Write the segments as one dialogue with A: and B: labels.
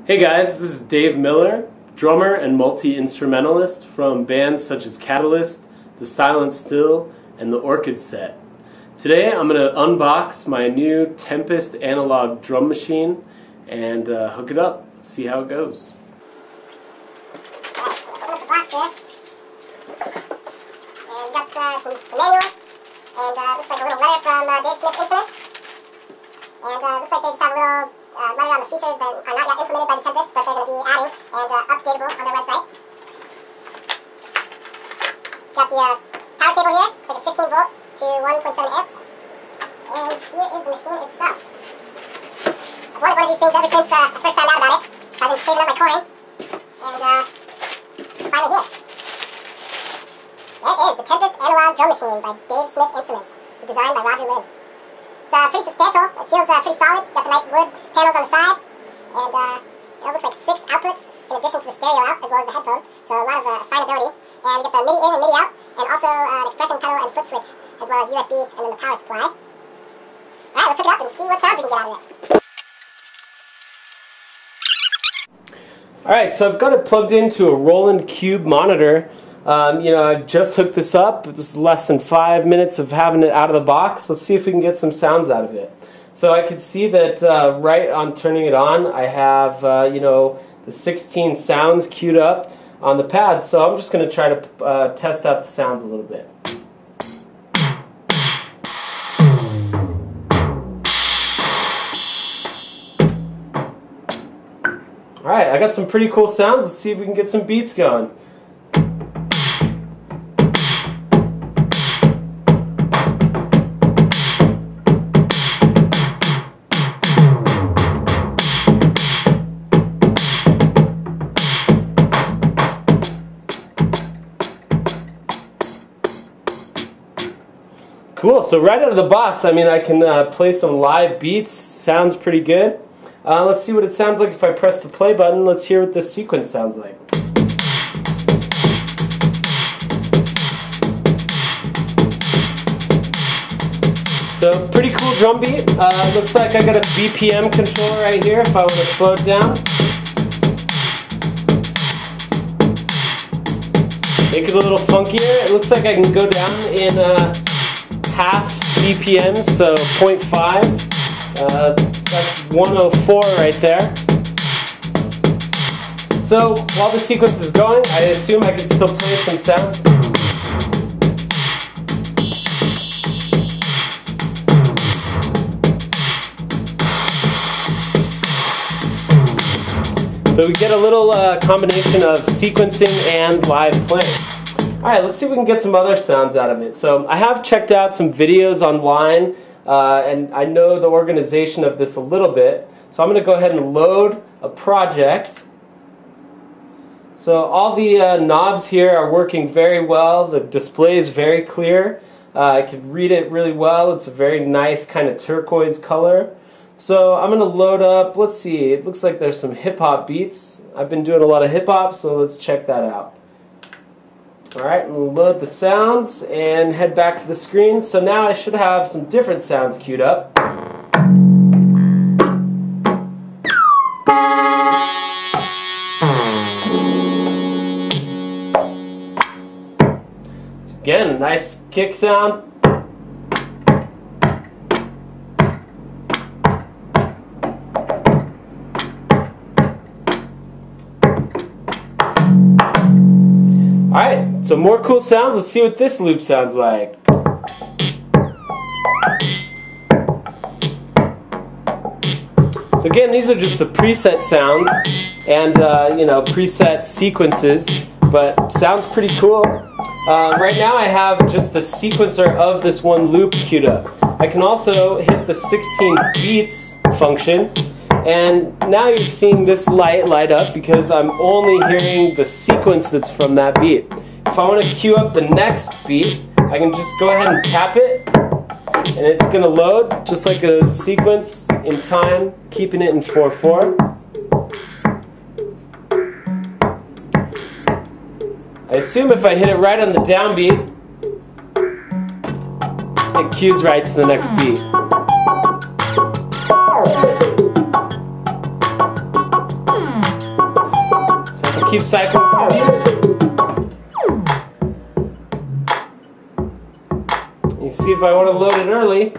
A: Hey guys, this is Dave Miller, drummer and multi-instrumentalist from bands such as Catalyst, The Silent Still, and the Orchid Set. Today I'm going to unbox my new Tempest analog drum machine and hook it up. Let's see how it goes.
B: Alright, so open up the box here. And we got some manual, and looks like a little letter from Dave Smith Instruments. And looks like they just have a little letter on the features that are not yet implemented by the Tempest, but they're going to be adding and updatable on their website. Got the power cable here. It's like a 15 volt to 1.7 amps. And here is the machine itself. I've wanted one of these things ever since I first found out about it. So I've been saving up my coin. And it's finally here. There it is, the Tempest analog drum machine by Dave Smith Instruments, designed by Roger Lynn. It's pretty substantial. It feels pretty solid. Got the nice wood panels on the side, and it looks like 6 outputs in addition to the stereo out as well as the headphone. So a lot of assignability. And you get the MIDI in and MIDI out, and also an expression pedal and foot switch, as well as USB and then the power supply. All right, let's hook it up and see what sounds we can get out of it.
A: All right, so I've got it plugged into a Roland Cube monitor. I just hooked this up. It was less than 5 minutes of having it out of the box. Let's see if we can get some sounds out of it. So I could see that right on turning it on, I have the 16 sounds queued up on the pad. So I'm just going to try to test out the sounds a little bit. All right, I got some pretty cool sounds. Let's see if we can get some beats going. Cool, so right out of the box, I can play some live beats. Sounds pretty good. Let's see what it sounds like if I press the play button. Let's hear what this sequence sounds like. So, pretty cool drum beat. Looks like I got a BPM controller right here if I want to slow it down. Make it a little funkier. It looks like I can go down in half BPM, so 0.5. That's 104 right there. So while the sequence is going, I assume I can still play some sounds. So we get a little combination of sequencing and live playing. Alright, let's see if we can get some other sounds out of it. So I have checked out some videos online, and I know the organization of this a little bit. So I'm going to go ahead and load a project. So all the knobs here are working very well. The display is very clear. I can read it really well. It's a very nice kind of turquoise color. So I'm going to load up, let's see, it looks like there's some hip-hop beats. I've been doing a lot of hip-hop, so let's check that out. Alright, we'll load the sounds and head back to the screen. So now I should have some different sounds queued up. So again, a nice kick sound. Alright, so more cool sounds. Let's see what this loop sounds like. So again, these are just the preset sounds and preset sequences, but sounds pretty cool. Right now I have just the sequencer of this one loop queued up. I can also hit the 16 beats function, and now you're seeing this light up because I'm only hearing the sequence that's from that beat. If I want to queue up the next beat, I can just go ahead and tap it, and it's going to load just like a sequence in time, keeping it in 4/4. I assume if I hit it right on the downbeat, it cues right to the next beat. keep cycling through. You see, if I want to load it early,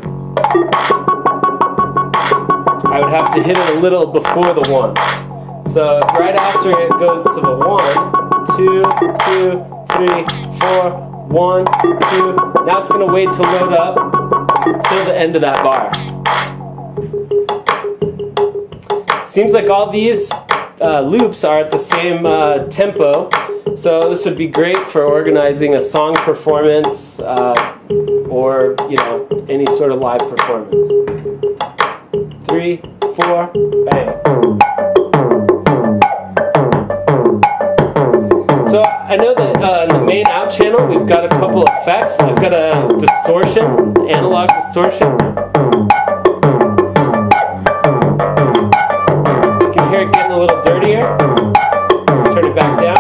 A: I would have to hit it a little before the 1. So right after it goes to the 1, 2, 2, 3, 4, 1, 2. Now it's going to wait to load up till the end of that bar. Seems like all these loops are at the same tempo, so this would be great for organizing a song performance or, you know, any sort of live performance. 3, 4, bang. So I know that in the main out channel we've got a couple effects. I've got a distortion, analog distortion. You can hear it getting a little dirtier. Turn it back down.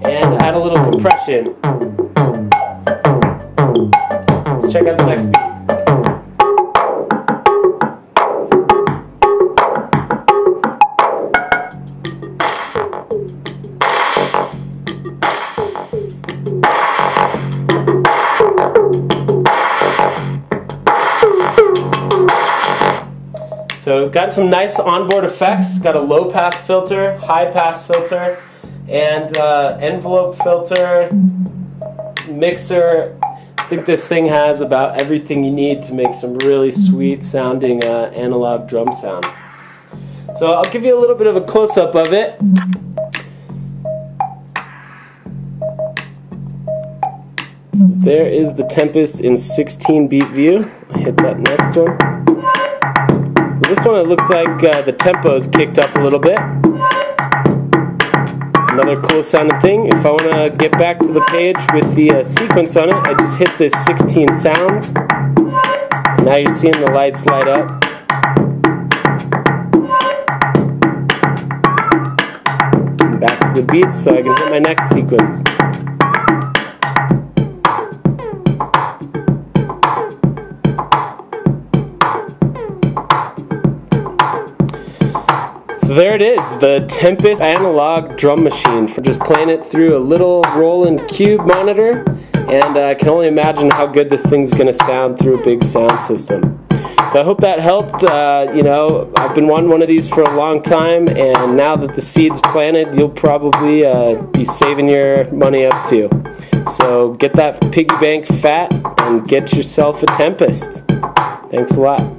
A: And add a little compression. Let's check out the next beat. So we've got some nice onboard effects. Got a low pass filter, high pass filter, and envelope filter, mixer. I think this thing has about everything you need to make some really sweet sounding analog drum sounds. So I'll give you a little bit of a close-up of it. There is the Tempest in 16-beat view. I'll hit that next one. This one, it looks like the tempo is kicked up a little bit. Another cool sounding thing, if I want to get back to the page with the sequence on it, I just hit this 16 sounds. And now you're seeing the lights light up. Back to the beats so I can hit my next sequence. So there it is, the Tempest analog drum machine. For just playing it through a little Roland Cube monitor, and I can only imagine how good this thing's going to sound through a big sound system. So I hope that helped. You know, I've been wanting one of these for a long time, and now that the seed's planted, you'll probably be saving your money up too. So get that piggy bank fat and get yourself a Tempest. Thanks a lot.